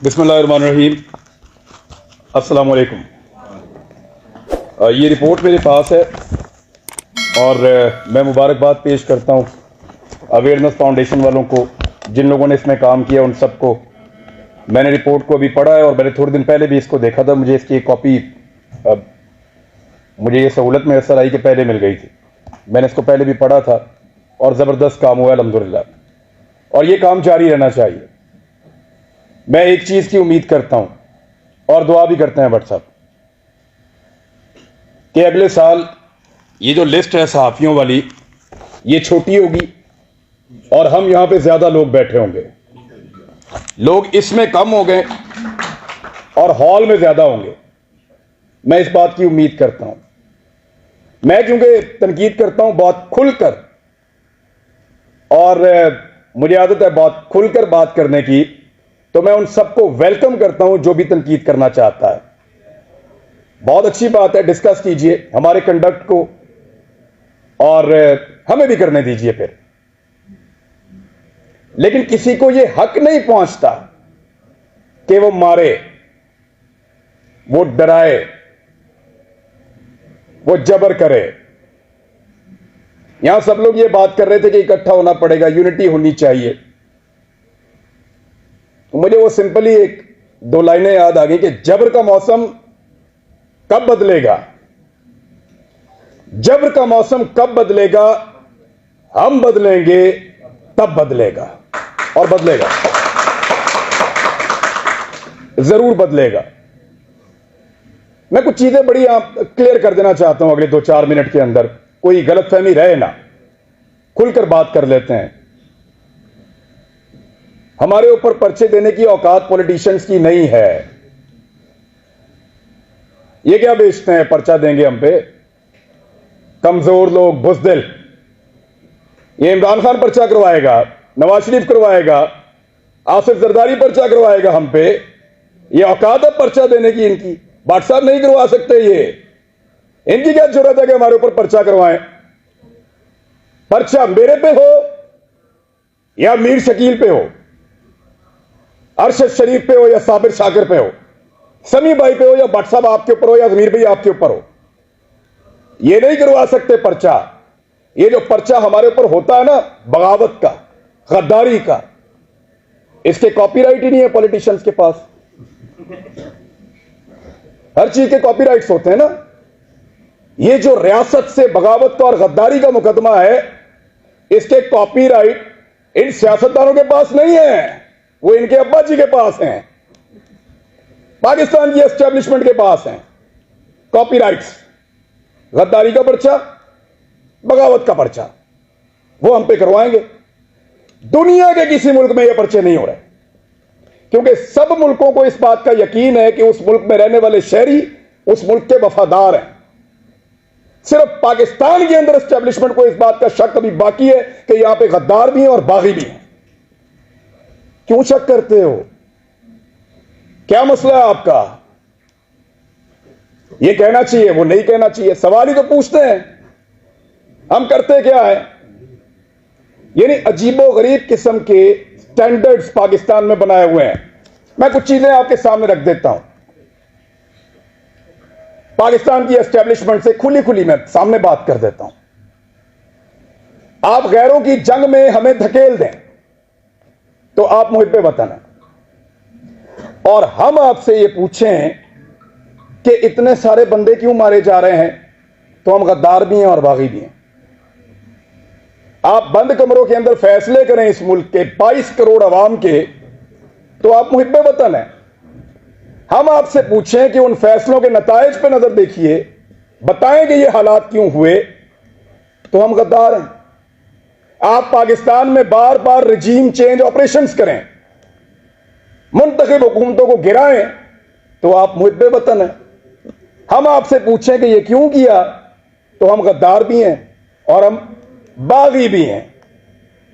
बिस्मिल्लाहिर्रहमानिर्रहीम। अस्सलाम वालेकुम। ये रिपोर्ट मेरे पास है और मैं मुबारकबाद पेश करता हूँ अवेयरनेस फाउंडेशन वालों को, जिन लोगों ने इसमें काम किया, उन सबको। मैंने रिपोर्ट को अभी पढ़ा है और मैंने थोड़े दिन पहले भी इसको देखा था। मुझे इसकी एक कॉपी, मुझे ये सहूलत मैसर आई कि पहले मिल गई थी। मैंने इसको पहले भी पढ़ा था और ज़बरदस्त काम हुआ है अल्हम्दुलिल्लाह, और ये काम जारी रहना चाहिए। मैं एक चीज़ की उम्मीद करता हूँ और दुआ भी करते हैं भट्ट साहब कि अगले साल ये जो लिस्ट है सहाफ़ियों वाली, ये छोटी होगी और हम यहाँ पे ज़्यादा लोग बैठे होंगे। लोग इसमें कम हो गए और हॉल में ज़्यादा होंगे। मैं इस बात की उम्मीद करता हूँ। मैं क्योंकि तनकीद करता हूँ बहुत खुलकर, और मुझे आदत है बहुत खुलकर बात करने की, तो मैं उन सबको वेलकम करता हूं जो भी तनकीद करना चाहता है। बहुत अच्छी बात है, डिस्कस कीजिए हमारे कंडक्ट को और हमें भी करने दीजिए फिर। लेकिन किसी को यह हक नहीं पहुंचता कि वो मारे, वो डराए, वो जबर करे। यहां सब लोग ये बात कर रहे थे कि इकट्ठा होना पड़ेगा, यूनिटी होनी चाहिए। मुझे वो सिंपली एक दो लाइनें याद आ गई कि जबर का मौसम कब बदलेगा, जबर का मौसम कब बदलेगा, हम बदलेंगे तब बदलेगा, और बदलेगा, जरूर बदलेगा। मैं कुछ चीजें बड़ी क्लियर कर देना चाहता हूं अगले 2-4 मिनट के अंदर, कोई गलतफहमी रहे ना, खुलकर बात कर लेते हैं। हमारे ऊपर पर्चे देने की औकात पॉलिटिशियंस की नहीं है। ये क्या बेचते हैं, पर्चा देंगे हम पे, कमजोर लोग, बुज़दिल। ये इमरान खान पर्चा करवाएगा, नवाज शरीफ करवाएगा, आसिफ जरदारी पर्चा करवाएगा हम पे। ये औकात है पर्चा देने की इनकी? भट्ट साहब नहीं करवा सकते ये। इनकी क्या जरूरत है कि हमारे ऊपर पर्चा करवाएं? पर्चा मेरे पे हो या मीर शकील पे हो, अरशद शरीफ पे हो या साबिर शाकिर पे हो, समी भाई पे हो या भट्ट साहब आपके ऊपर हो या जमीर भाई आपके ऊपर हो, ये नहीं करवा सकते पर्चा। ये जो पर्चा हमारे ऊपर होता है ना, बगावत का, गद्दारी का, इसके कॉपीराइट ही नहीं है पॉलिटिशियंस के पास। हर चीज के कॉपीराइट्स होते हैं ना। ये जो रियासत से बगावत का और गद्दारी का मुकदमा है, इसके कॉपीराइट इन सियासतदानों के पास नहीं है, वो इनके अब्बा जी के पास हैं, पाकिस्तान की एस्टेब्लिशमेंट के पास हैं कॉपीराइट्स। गद्दारी का पर्चा, बगावत का पर्चा, वो हम पे करवाएंगे। दुनिया के किसी मुल्क में ये पर्चे नहीं हो रहे, क्योंकि सब मुल्कों को इस बात का यकीन है कि उस मुल्क में रहने वाले शहरी उस मुल्क के वफादार हैं। सिर्फ पाकिस्तान के अंदर एस्टेब्लिशमेंट को इस बात का शक अभी बाकी है कि यहां पे गद्दार भी हैं और बागी भी हैं। क्यों शक करते हो? क्या मसला है आपका? ये कहना चाहिए, वो नहीं कहना चाहिए, सवाल ही तो पूछते हैं। हम करते क्या है? यानी अजीबो गरीब किस्म के स्टैंडर्ड्स पाकिस्तान में बनाए हुए हैं। मैं कुछ चीजें आपके सामने रख देता हूं। पाकिस्तान की एस्टेब्लिशमेंट से खुली खुली मैं सामने बात कर देता हूं। आप गैरों की जंग में हमें धकेल दें तो आप मुहिब्बे वतन हैं, और हम आपसे ये पूछें कि इतने सारे बंदे क्यों मारे जा रहे हैं, तो हम गद्दार भी हैं और बागी भी हैं। आप बंद कमरों के अंदर फैसले करें इस मुल्क के 22 करोड़ अवाम के, तो आप मुहिब्बे वतन हैं। हम आपसे पूछें कि उन फैसलों के नताइज पे नजर देखिए, बताएं कि ये हालात क्यों हुए, तो हम गद्दार हैं। आप पाकिस्तान में बार बार रजीम चेंज ऑपरेशंस करें, मुंतखब हुकूमतों को गिराएं, तो आप मुहिब्बे वतन हैं। हम आपसे पूछें कि ये क्यों किया, तो हम गद्दार भी हैं और हम बागी भी हैं।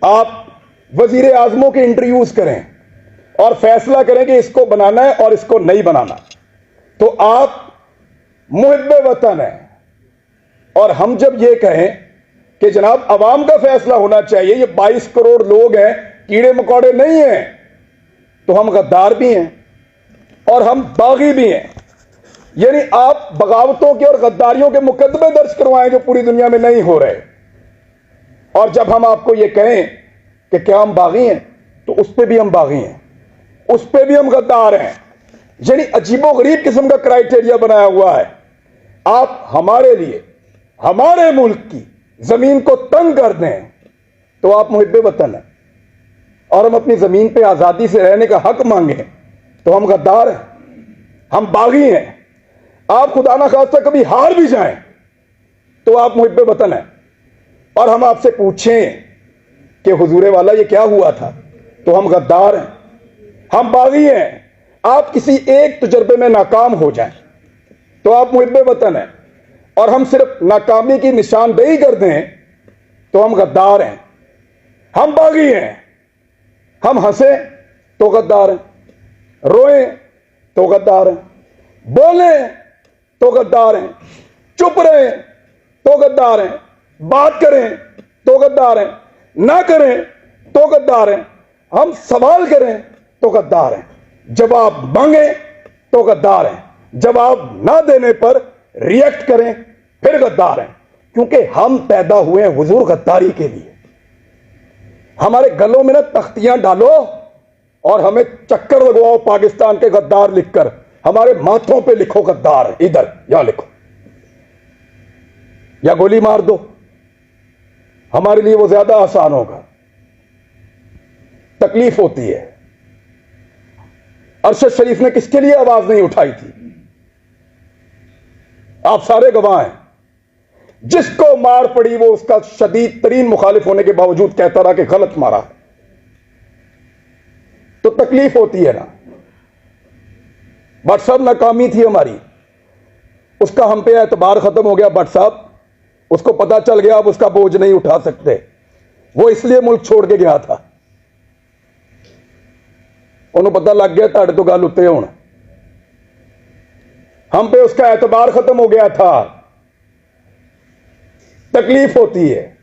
आप वजीर आजमों के इंटरव्यूज करें और फैसला करें कि इसको बनाना है और इसको नहीं बनाना, तो आप मुहिब्बे वतन हैं। और हम जब ये कहें कि जनाब अवाम का फैसला होना चाहिए, ये 22 करोड़ लोग हैं, कीड़े मकोड़े नहीं हैं, तो हम गद्दार भी हैं और हम बागी भी हैं। यानी आप बगावतों के और गद्दारियों के मुकदमे दर्ज करवाएं जो पूरी दुनिया में नहीं हो रहे। और जब हम आपको यह कहें कि क्या हम बागी हैं, तो उस पर भी हम बागी हैं, उस पर भी हम गद्दार हैं। यानी अजीबोगरीब किस्म का क्राइटेरिया बनाया हुआ है। आप हमारे लिए हमारे मुल्क की जमीन को तंग कर दें तो आप मुहिब्बे वतन हैं, और हम अपनी जमीन पे आजादी से रहने का हक मांगें तो हम गद्दार हैं, हम बागी हैं। आप खुदा ना खास्ता कभी हार भी जाएं तो आप मुहिब्बे वतन हैं, और हम आपसे पूछें कि हुजूरे वाला ये क्या हुआ था, तो हम गद्दार हैं, हम बागी हैं। आप किसी एक तजर्बे में नाकाम हो जाएं तो आप मुहिब्बे वतन हैं, और हम सिर्फ नाकामी की निशानदेही कर दें तो हम गद्दार हैं, हम बागी हैं। हम हंसे तो गद्दार हैं, रोएं तो गद्दार हैं, बोलें तो गद्दार हैं, चुप रहें तो गद्दार हैं, बात करें तो गद्दार हैं, ना करें तो गद्दार हैं, हम सवाल करें तो गद्दार हैं, जवाब मांगे तो गद्दार हैं, जवाब ना देने पर रिएक्ट करें फिर गद्दार हैं। क्योंकि हम पैदा हुए हैं हुजूर गद्दारी के लिए। हमारे गलों में ना तख्तियां डालो और हमें चक्कर लगवाओ पाकिस्तान के गद्दार लिखकर, हमारे माथों पे लिखो गद्दार, इधर या लिखो या गोली मार दो, हमारे लिए वो ज्यादा आसान होगा। तकलीफ होती है। अरशद शरीफ ने किसके लिए आवाज नहीं उठाई थी? आप सारे गवाह हैं। जिसको मार पड़ी वो उसका शदीद तरीन मुखालिफ होने के बावजूद कहता रहा कि गलत मारा। तो तकलीफ होती है ना। भट्ट साहब नाकामी थी हमारी, उसका हम पे एतबार खत्म हो गया। भट्ट साहब उसको पता चल गया अब उसका बोझ नहीं उठा सकते, वो इसलिए मुल्क छोड़ के गया था। उन्होंने पता लग गया ताड़े तो गल उत्ते हुण, हम पे उसका एतबार खत्म हो गया था। तकलीफ होती है,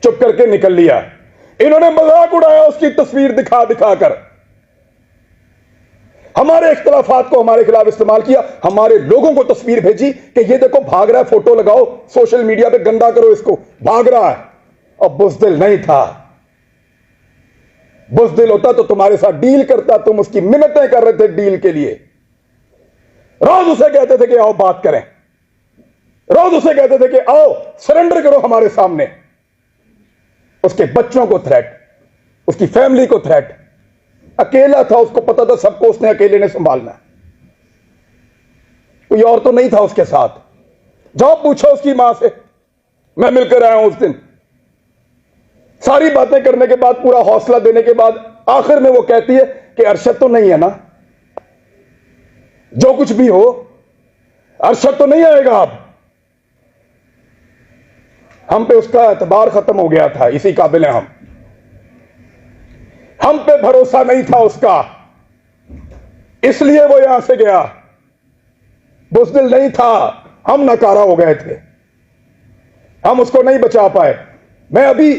चुप करके निकल लिया। इन्होंने मजाक उड़ाया उसकी तस्वीर दिखा दिखा कर, हमारे इख्तलाफात को हमारे खिलाफ इस्तेमाल किया, हमारे लोगों को तस्वीर भेजी कि ये देखो भाग रहा है, फोटो लगाओ सोशल मीडिया पे, गंदा करो इसको, भाग रहा है। और बुज़दिल नहीं था। बुज़दिल होता तो तुम्हारे साथ डील करता, तुम उसकी मिन्नतें कर रहे थे डील के लिए। रोज उसे कहते थे कि आओ बात करें, रोज उसे कहते थे कि आओ सरेंडर करो हमारे सामने। उसके बच्चों को थ्रेट, उसकी फैमिली को थ्रेट। अकेला था, उसको पता था सबको उसने अकेले ने संभालना, कोई और तो नहीं था उसके साथ। जाओ पूछो उसकी मां से, मैं मिलकर आया हूं उस दिन। सारी बातें करने के बाद, पूरा हौसला देने के बाद, आखिर में वो कहती है कि अरशद तो नहीं है ना, जो कुछ भी हो अरशद तो नहीं आएगा। अब हम पे उसका एतबार खत्म हो गया था, इसी काबिल हैं हम पे भरोसा नहीं था उसका, इसलिए वो यहां से गया। बुज़दिल नहीं था, हम नकारा हो गए थे, हम उसको नहीं बचा पाए। मैं अभी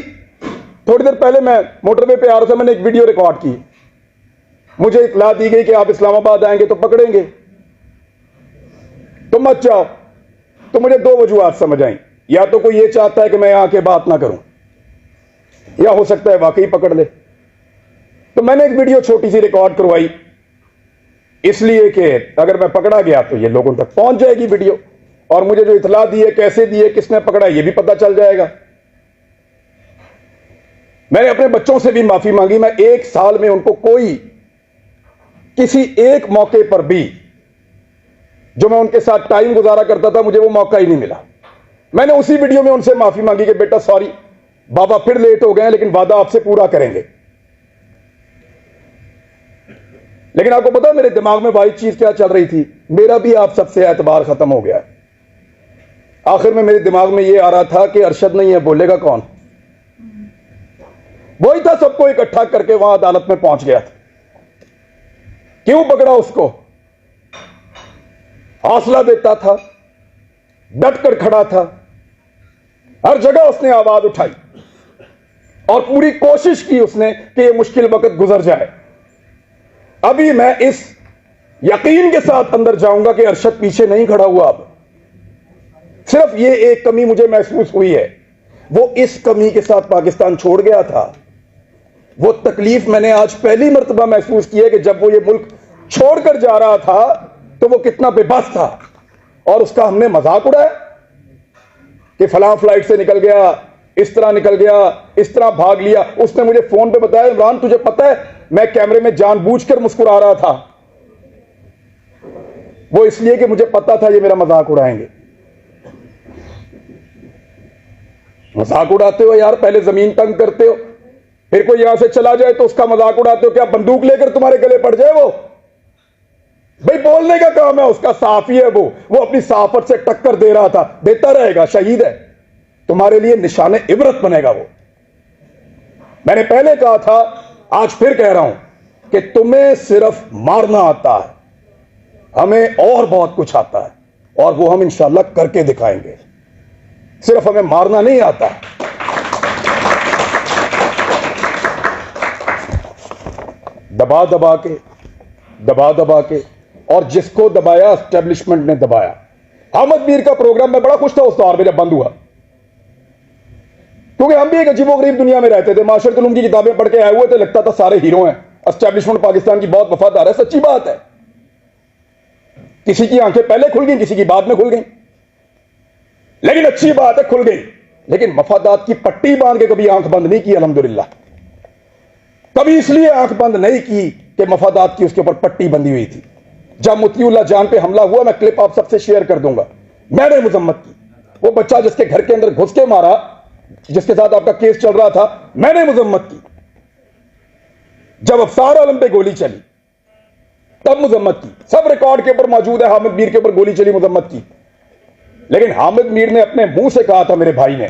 थोड़ी देर पहले मैं मोटरवे पे आ रहा था, मैंने एक वीडियो रिकॉर्ड की। मुझे इत्तला दी गई कि आप इस्लामाबाद आएंगे तो पकड़ेंगे, तो मत जाओ। तो मुझे दो वजूहात समझ आई, या तो कोई ये चाहता है कि मैं यहां के बात ना करूं, या हो सकता है वाकई पकड़ ले। तो मैंने एक वीडियो छोटी सी रिकॉर्ड करवाई, इसलिए कि अगर मैं पकड़ा गया तो ये लोगों तक पहुंच जाएगी वीडियो, और मुझे जो इत्तला दी है, कैसे दी है, किसने पकड़ा, ये भी पता चल जाएगा। मैंने अपने बच्चों से भी माफी मांगी। मैं एक साल में उनको कोई किसी एक मौके पर भी जो मैं उनके साथ टाइम गुजारा करता था, मुझे वो मौका ही नहीं मिला। मैंने उसी वीडियो में उनसे माफी मांगी कि बेटा सॉरी, बाबा फिर लेट हो गए, लेकिन वादा आपसे पूरा करेंगे। लेकिन आपको पता है मेरे दिमाग में वाही चीज क्या चल रही थी? मेरा भी आप सबसे एतबार खत्म हो गया। आखिर में मेरे दिमाग में यह आ रहा था कि अरशद नहीं है, बोलेगा कौन? वही था सबको इकट्ठा करके वहां अदालत में पहुंच गया था। क्यों पकड़ा उसको? हौसला देता था, डट कर खड़ा था, हर जगह उसने आवाज उठाई और पूरी कोशिश की उसने कि यह मुश्किल वक्त गुजर जाए। अभी मैं इस यकीन के साथ अंदर जाऊंगा कि अरशद पीछे नहीं खड़ा हुआ। अब सिर्फ ये एक कमी मुझे महसूस हुई है, वो इस कमी के साथ पाकिस्तान छोड़ गया था। वो तकलीफ मैंने आज पहली मर्तबा महसूस की है कि जब वो ये मुल्क छोड़कर जा रहा था तो वो कितना बेबस था, और उसका हमने मजाक उड़ाया कि फलां फ्लाइट से निकल गया, इस तरह निकल गया, इस तरह भाग लिया। उसने मुझे फोन पे बताया, इमरान तुझे पता है मैं कैमरे में जानबूझकर मुस्कुरा रहा था, वो इसलिए कि मुझे पता था ये मेरा मजाक उड़ाएंगे। मजाक उड़ाते हो यार, पहले जमीन तंग करते हो, फिर कोई यहां से चला जाए तो उसका मजाक उड़ाते हो। क्या बंदूक लेकर तुम्हारे गले पड़ जाए? वो भाई बोलने का काम है उसका, साफी है वो अपनी साफत से टक्कर दे रहा था, देता रहेगा, शहीद है, तुम्हारे लिए निशाने इबरत बनेगा वो। मैंने पहले कहा था, आज फिर कह रहा हूं कि तुम्हें सिर्फ मारना आता है, हमें और बहुत कुछ आता है, और वो हम इंशाल्लाह करके दिखाएंगे। सिर्फ हमें मारना नहीं आता। दबा दबा के और जिसको दबाया एस्टेब्लिशमेंट ने दबाया। अहमद मीर का प्रोग्राम में बड़ा खुश था उस दौर में जब बंद हुआ, क्योंकि हम भी एक अजीबोगरीब दुनिया में रहते थे। माशरत उलूम की किताबें पढ़ के आए हुए थे, लगता था सारे हीरो हैं, एस्टेब्लिशमेंट पाकिस्तान की बहुत वफादार है। सच्ची बात है, किसी की आंखें पहले खुल गई, किसी की बाद में खुल गई, लेकिन अच्छी बात है खुल गई। लेकिन मफादात की पट्टी बांध के कभी आंख बंद नहीं की अल्हम्दुलिल्लाह। कभी इसलिए आंख बंद नहीं की कि मफादात की उसके ऊपर पट्टी बंधी हुई थी। जब मुतीउल्लाह जान पे हमला हुआ, मैं क्लिप आप सबसे शेयर कर दूंगा, मैंने मुजम्मत की। वो बच्चा जिसके घर के अंदर घुस के मारा, जिसके साथ आपका केस चल रहा था, मैंने मुजम्मत की। जब अफसार आलम पे गोली चली तब मुजम्मत की, सब रिकॉर्ड के ऊपर मौजूद है। हामिद मीर के ऊपर गोली चली, मुजम्मत की। लेकिन हामिद मीर ने अपने मुंह से कहा था, मेरे भाई ने,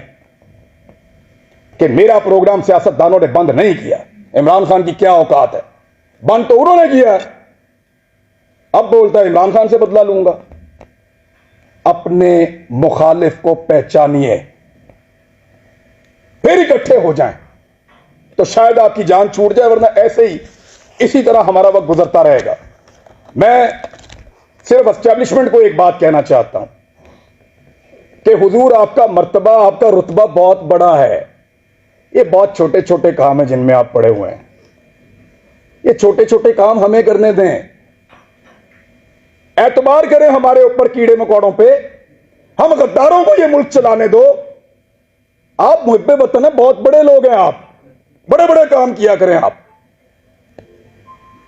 कि मेरा प्रोग्राम सियासतदानों ने बंद नहीं किया। इमरान खान की क्या औकात है, बंद तो उन्होंने किया है। अब बोलता है इमरान खान से बदला लूंगा। अपने मुखालिफ को पहचानिए, फिर इकट्ठे हो जाएं, तो शायद आपकी जान छूट जाए, वरना ऐसे ही इसी तरह हमारा वक्त गुजरता रहेगा। मैं सिर्फ एस्टेब्लिशमेंट को एक बात कहना चाहता हूं कि हुजूर आपका मर्तबा, आपका रुतबा बहुत बड़ा है। ये बहुत छोटे छोटे काम है जिनमें आप पड़े हुए हैं। ये छोटे छोटे काम हमें करने दें, एतबार करें हमारे ऊपर कीड़े मकोड़ों पे, हम गद्दारों को ये मुल्क चलाने दो। आप मुहिब्बे वतन है, बहुत बड़े लोग हैं आप, बड़े बड़े काम किया करें आप,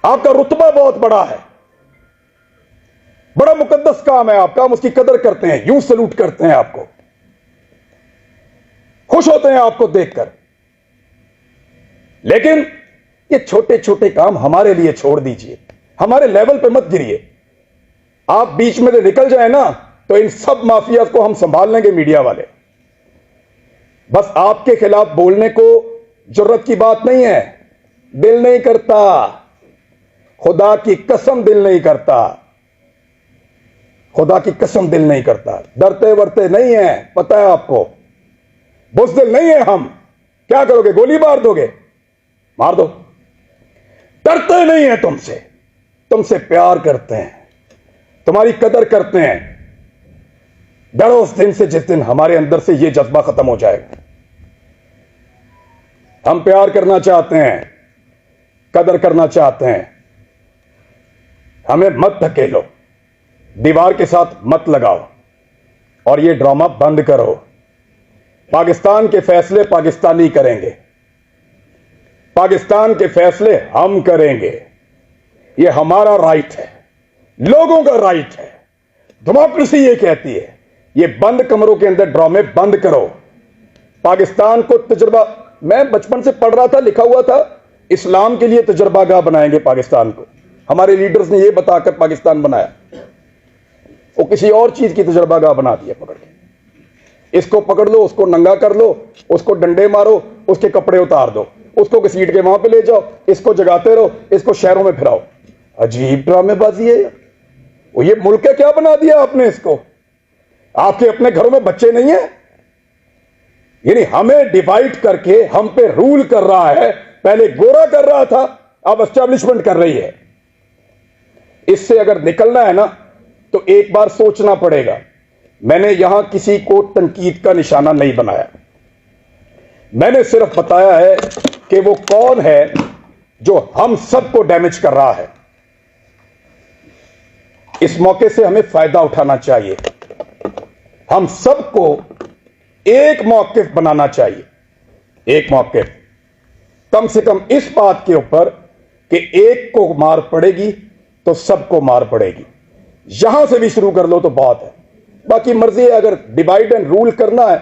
आपका रुतबा बहुत बड़ा है, बड़ा मुकद्दस काम है आपका, हम उसकी कदर करते हैं, यूं सलूट करते हैं आपको, खुश होते हैं आपको देखकर। लेकिन ये छोटे छोटे काम हमारे लिए छोड़ दीजिए, हमारे लेवल पे मत गिरिए। आप बीच में से निकल जाए ना, तो इन सब माफिया को हम संभाल लेंगे, मीडिया वाले। बस आपके खिलाफ बोलने को जुर्रत की बात नहीं है, दिल नहीं करता, खुदा की कसम दिल नहीं करता, खुदा की कसम दिल नहीं करता। डरते वरते नहीं है, पता है आपको, बुज़दिल नहीं है हम। क्या करोगे, गोली मार दोगे, मार दो। डरते नहीं है तुमसे, तुमसे प्यार करते हैं, तुम्हारी कदर करते हैं। डरो उस दिन से जिस दिन हमारे अंदर से यह जज्बा खत्म हो जाएगा। हम प्यार करना चाहते हैं, कदर करना चाहते हैं, हमें मत धकेलो, दीवार के साथ मत लगाओ, और यह ड्रामा बंद करो। पाकिस्तान के फैसले पाकिस्तानी करेंगे, पाकिस्तान के फैसले हम करेंगे। यह हमारा राइट है, लोगों का राइट है, डेमोक्रेसी ये कहती है। ये बंद कमरों के अंदर ड्रामे बंद करो। पाकिस्तान को तजुर्बा, मैं बचपन से पढ़ रहा था, लिखा हुआ था, इस्लाम के लिए तजुर्बागाह बनाएंगे पाकिस्तान को। हमारे लीडर्स ने यह बताकर पाकिस्तान बनाया, वो किसी और चीज की तजुर्बागाह बना दिया पकड़ के। इसको पकड़ लो, उसको नंगा कर लो, उसको डंडे मारो, उसके कपड़े उतार दो, उसको घसीट के वहां पे ले जाओ, इसको जगाते रहो, इसको शहरों में फिराओ। अजीब ड्रामेबाजी है। वो ये मुल्क है, क्या बना दिया आपने इसको? आपके अपने घरों में बच्चे नहीं है? यानी हमें डिवाइड करके हम पे रूल कर रहा है। पहले गोरा कर रहा था, अब एस्टेब्लिशमेंट कर रही है। इससे अगर निकलना है ना तो एक बार सोचना पड़ेगा। मैंने यहां किसी को तनकीद का निशाना नहीं बनाया, मैंने सिर्फ बताया है कि वो कौन है जो हम सबको डैमेज कर रहा है। इस मौके से हमें फायदा उठाना चाहिए, हम सबको एक मौकिफ बनाना चाहिए, एक मौकिफ कम से कम इस बात के ऊपर कि एक को मार पड़ेगी तो सबको मार पड़ेगी। यहां से भी शुरू कर लो तो बहुत है, बाकी मर्जी है। अगर डिवाइड एंड रूल करना है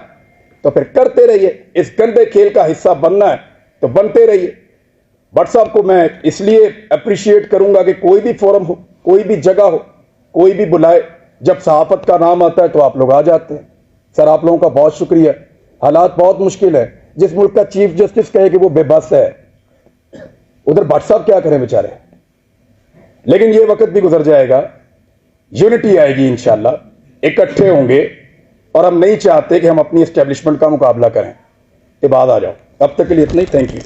तो फिर करते रहिए, इस गंदे खेल का हिस्सा बनना है तो बनते रहिए। भट्ट साहब को मैं इसलिए अप्रिशिएट करूंगा कि कोई भी फोरम हो, कोई भी जगह हो, कोई भी बुलाए, जब सहाफत का नाम आता है तो आप लोग आ जाते हैं। सर आप लोगों का बहुत शुक्रिया। हालात बहुत मुश्किल है, जिस मुल्क का चीफ जस्टिस कहे कि वो बेबस है, उधर भट्ट साहब क्या करें बेचारे। लेकिन ये वक्त भी गुजर जाएगा, यूनिटी आएगी इंशाल्लाह, इकट्ठे होंगे। और हम नहीं चाहते कि हम अपनी एस्टेब्लिशमेंट का मुकाबला करें। ये बात आ जाओ, अब तक के लिए इतना ही, थैंक यू।